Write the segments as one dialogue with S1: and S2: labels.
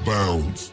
S1: bounds.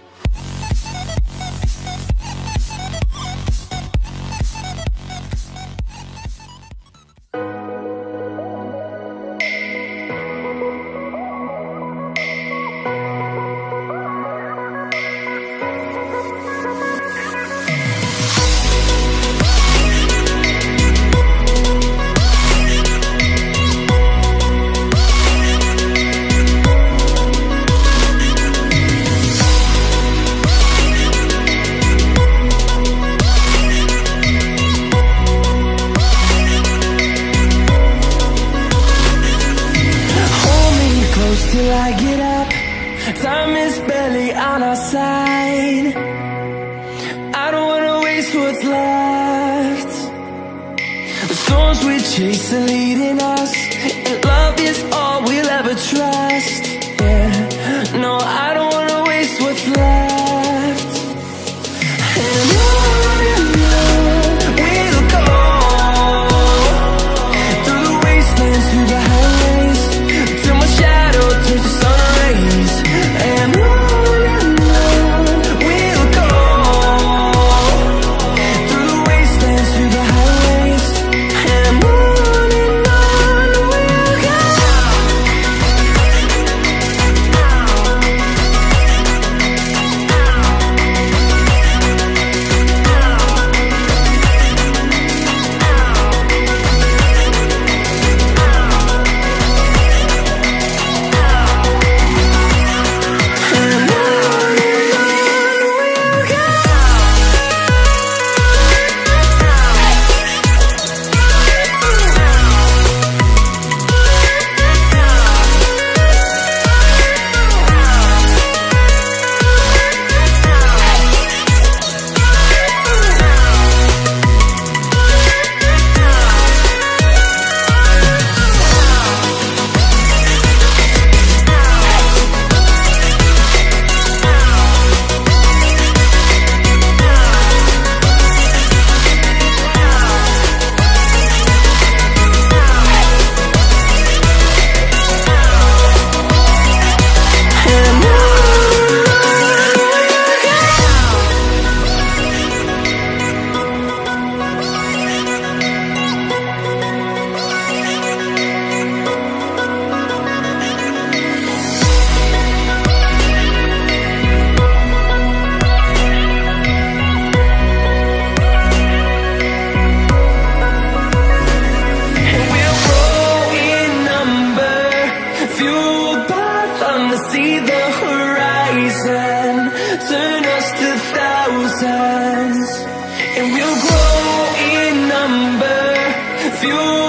S2: Till I get up, time is barely on our side. I don't wanna waste what's left. The storms we chase are leading us, and love is all we'll ever trust. Yeah, no, I don't wanna waste what's left. And on we'll go, through the wastelands, through the highways, till my shadow turns to sun rays. And on we'll go, through the wastelands, through the highways. And on we'll go. Fueled by thunder, see the horizon, turn us to thousands, and we'll grow in number, fueled